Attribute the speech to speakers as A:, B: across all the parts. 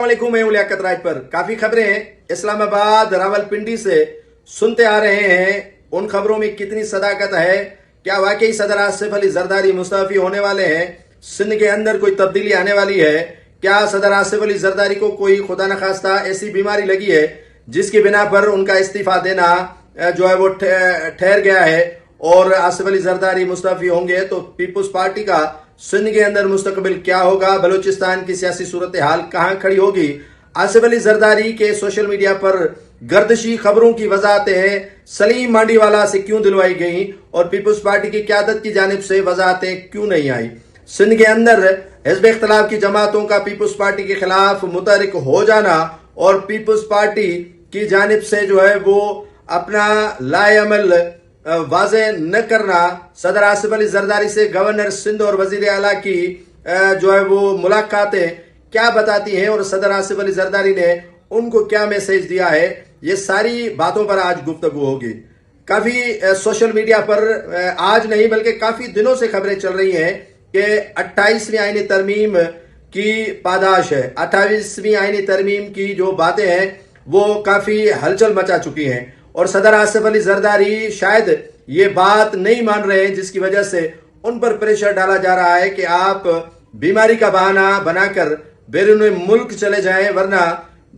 A: वालेकुम, मैं लियाकत राज पर काफी खबरें इस्लामाबाद रावलपिंडी से सुनते आ रहे हैं। उन खबरों में कितनी सदाकत है? क्या वाकई सदर आसिफ अली जरदारी मुस्तफी होने वाले हैं? सिंध के अंदर कोई तब्दीली आने वाली है? क्या सदर आसिफ अली जरदारी को कोई खुदा न खास्ता ऐसी बीमारी लगी है जिसकी बिना पर उनका इस्तीफा देना जो है वो ठहर गया है और आसिफ अली जरदारी मुस्तफी होंगे तो पीपुल्स पार्टी का सिंध के अंदर मुस्तकबिल क्या होगा? बलूचिस्तान की सियासी सूरत हाल कहां खड़ी होगी? आसिफ अली जरदारी के सोशल मीडिया पर गर्दशी खबरों की वजाहतें सलीम मांडीवाला से क्यों दिलवाई गई और पीपुल्स पार्टी की क़यादत की जानिब से वजाहतें क्यों नहीं आई? सिंध के अंदर हिज़्ब इख्तिलाफ की जमातों का पीपुल्स पार्टी के खिलाफ मुतहरिक हो जाना और पीपुल्स पार्टी की जानिब से जो है वो अपना लाएअमल वाज़े न करना, सदर आसिफ अली जरदारी से गवर्नर सिंध और वजीर आला की जो है वो मुलाकातें क्या बताती हैं और सदर आसिफ अली जरदारी ने उनको क्या मैसेज दिया है, ये सारी बातों पर आज गुफ्तगू होगी। काफी सोशल मीडिया पर आज नहीं बल्कि काफी दिनों से खबरें चल रही हैं कि 28वीं आईनी तरमीम की पादाश है। 28वीं आईनी तरमीम की जो बातें हैं वो काफी हलचल मचा चुकी हैं और सदर आसिफ अली जरदारी शायद ये बात नहीं मान रहे हैं, जिसकी वजह से उन पर प्रेशर डाला जा रहा है कि आप बीमारी का बहाना बनाकर बैरून मुल्क चले जाएं, वरना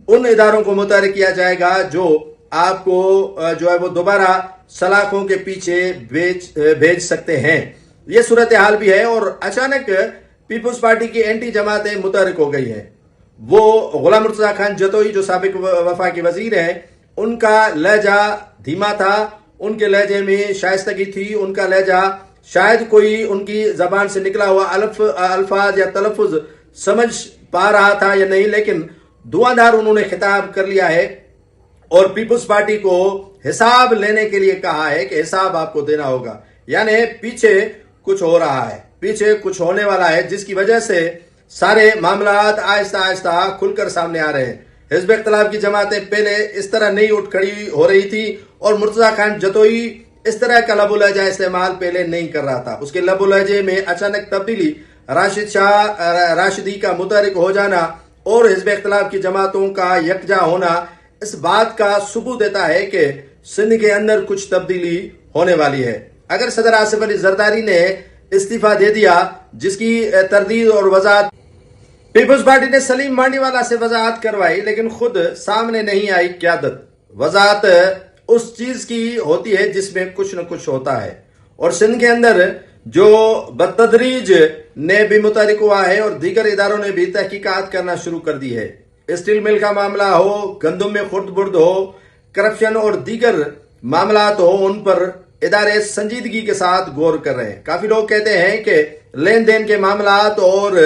A: उन इदारों को मुतहरिक किया जाएगा जो आपको जो है वो दोबारा सलाखों के पीछे भेज सकते हैं। ये सूरत हाल भी है और अचानक पीपुल्स पार्टी की एंटी जमातें मुतहरिक हो गई हैं। वो गुलाम मुर्तजा खान जतोई जो साबिक वफा के वजीर हैं, उनका लहजा धीमा था, उनके लहजे में शाइस्तगी थी, उनका लहजा शायद कोई उनकी जबान से निकला हुआ अल्फाज या तलफ़ुज़ समझ पा रहा था या नहीं, लेकिन धुआंधार उन्होंने खिताब कर लिया है और पीपुल्स पार्टी को हिसाब लेने के लिए कहा है कि हिसाब आपको देना होगा। यानी पीछे कुछ हो रहा है, पीछे कुछ होने वाला है, जिसकी वजह से सारे मामलात आहिस्ता आहिस्ता खुलकर सामने आ रहे हैं। हिज़्ब इख्तिलाफ की जमातें पहले इस तरह नहीं उठ खड़ी हो रही थी और मुर्तजा खान जतोई इस तरह का लबो लहजा इस्तेमाल पहले नहीं कर रहा था। उसके लबो लहजे में अचानक तब्दीली, राशिद शाह राशिदी का मुतहरिक हो जाना और हिज़्ब इख्तिलाफ की जमातों का यकजा होना इस बात का सबूत देता है कि सिंध के अंदर कुछ तब्दीली होने वाली है। अगर सदर आसिफ अली जरदारी ने इस्तीफा दे दिया, जिसकी तरदीद और वजाहत पीपुल्स पार्टी ने सलीम मांडीवाला से वजाहत करवाई, लेकिन खुद सामने नहीं आई क़यादत। वजाहत उस चीज की होती है जिसमें कुछ न कुछ होता है और सिंध के अंदर जो बतदरीज ने भी मुतहरिक हुआ है और दीगर इदारों ने भी तहकीकात करना शुरू कर दी है। स्टील मिल का मामला हो, गंदम में खुर्द बुर्द हो, करप्शन और दीगर मामलात हो, उन पर इदारे संजीदगी के साथ गौर कर रहे हैं। काफी लोग कहते हैं कि लेन देन के मामलात और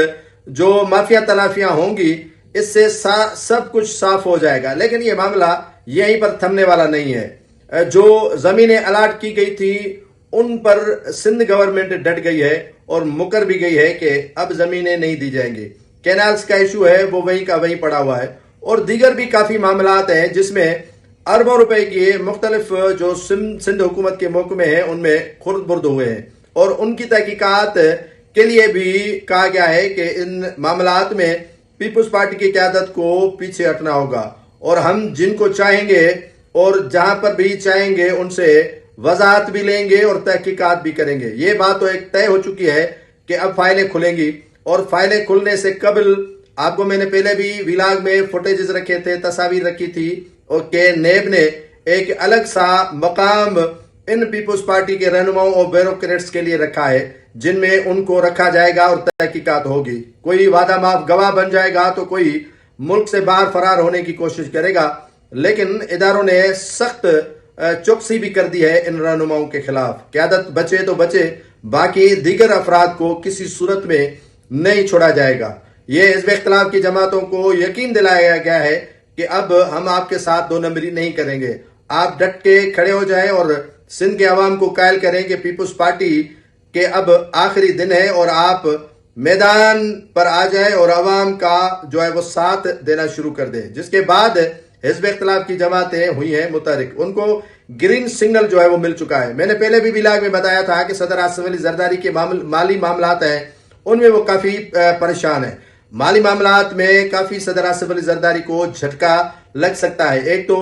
A: जो माफिया तलाफियां होंगी इससे सब कुछ साफ हो जाएगा, लेकिन ये मामला यहीं पर थमने वाला नहीं है। जो जमीनें अलाट की गई थी उन पर सिंध गवर्नमेंट डट गई है और मुकर भी गई है कि अब जमीनें नहीं दी जाएंगी। कैनाल्स का इशू है वो वहीं का वहीं पड़ा हुआ है और दीगर भी काफी मामलात हैं जिसमें अरबों रुपए के मुख्तलिफ जो सिंध हुकूमत के महकमे हैं उनमें खुर्द बुर्द हुए हैं और उनकी तहकीकात के लिए भी कहा गया है कि इन मामलात में पीपुल्स पार्टी की क़यादत को पीछे हटना होगा और हम जिनको चाहेंगे और जहां पर भी चाहेंगे उनसे वजाहत भी लेंगे और तहकीकात भी करेंगे। ये बात तो एक तय हो चुकी है कि अब फाइलें खुलेंगी और फाइलें खुलने से कबल आपको मैंने पहले भी विलाग में फुटेजेस रखे थे, तस्वीर रखी थी और के नेब ने एक अलग सा मकाम इन पीपुल्स पार्टी के रहनुमाओं और ब्यूरोक्रेट्स के लिए रखा है, जिनमें उनको रखा जाएगा और तहकीकात होगी। कोई वादा माफ गवाह बन जाएगा तो कोई मुल्क से बाहर फरार होने की कोशिश करेगा, लेकिन इदारों ने सख्त चौकसी भी कर दी है इन रहनुमाओं के खिलाफ। क़यादत बचे तो बचे, बाकी दीगर अफराद को किसी सूरत में नहीं छोड़ा जाएगा। ये हिज़्ब इख्तिलाफ की जमातों को यकीन दिलाया गया है कि अब हम आपके साथ दो नंबरी नहीं करेंगे। आप डट के खड़े हो जाएं और सिंध के अवाम को कायल करें कि पीपुल्स पार्टी के अब आखिरी दिन है और आप मैदान पर आ जाए और अवाम का जो है वो साथ देना शुरू कर दे। जिसके बाद हिज़्ब इख्तिलाफ की जमातें हुई हैं मुतहरिक, उनको ग्रीन सिग्नल जो है वो मिल चुका है। मैंने पहले भी विलाग में बताया था कि सदर आसिफ अली जरदारी के माली मामलात हैं उनमें वो काफी परेशान है। माली मामलात में काफी सदर आसिफ अली जरदारी को झटका लग सकता है। एक तो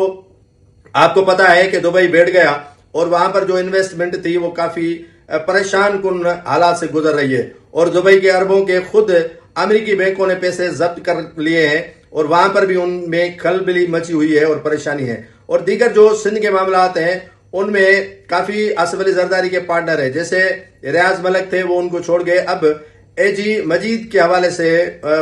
A: आपको पता है कि दुबई बैठ गया और वहां पर जो इन्वेस्टमेंट थी वो काफी परेशान कुन हालात से गुजर रही है, और दुबई के अरबों के खुद अमेरिकी बैंकों ने पैसे जब्त कर लिए हैं और वहां पर भी उनमें खलबली मची हुई है और परेशानी है। और दीगर जो सिंध के मामलात हैं उनमें काफी आसिफ अली जरदारी के पार्टनर है, जैसे रियाज मलिक थे वो उनको छोड़ गए। अब एजी मजीद के हवाले से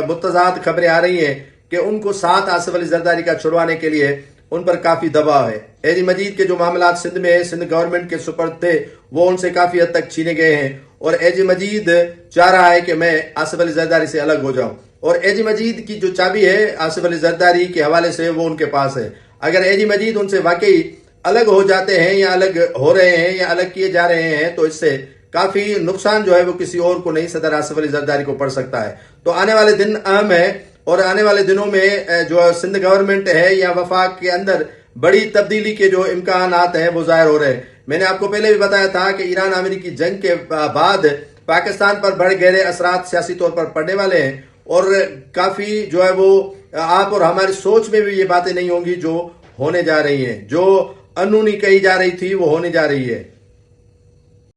A: मुतज़ाद खबरें आ रही हैं कि उनको साथ आसिफ अली जरदारी का छुड़वाने के लिए उन पर काफी दबाव है। एजी मजीद के जो मामलात सिंध में सिंध गवर्नमेंट के सुपर्द थे वो उनसे काफी हद तक छीने गए हैं, और एजी मजीद चाह रहा है कि मैं आसिफ अली जरदारी से अलग हो जाऊं, और एजी मजीद की जो चाबी है आसिफ अली जरदारी के हवाले से वो उनके पास है। अगर एजी मजीद उनसे वाकई अलग हो जाते हैं या अलग हो रहे हैं या अलग किए जा रहे हैं तो इससे काफी नुकसान जो है वो किसी और को नहीं, सदर आसिफ अली जरदारी को पड़ सकता है। तो आने वाले दिन अहम है, और आने वाले दिनों में जो सिंध गवर्नमेंट है या वफाक के अंदर बड़ी तब्दीली के जो इम्कानात हैं वो जाहिर हो रहे हैं। मैंने आपको पहले भी बताया था कि ईरान अमेरिकी जंग के बाद पाकिस्तान पर बड़े गहरे असरात सियासी तौर पर पड़ने वाले हैं, और काफी जो है वो आप और हमारी सोच में भी ये बातें नहीं होंगी जो होने जा रही हैं। जो अनूनी कही जा रही थी वो होने जा रही है।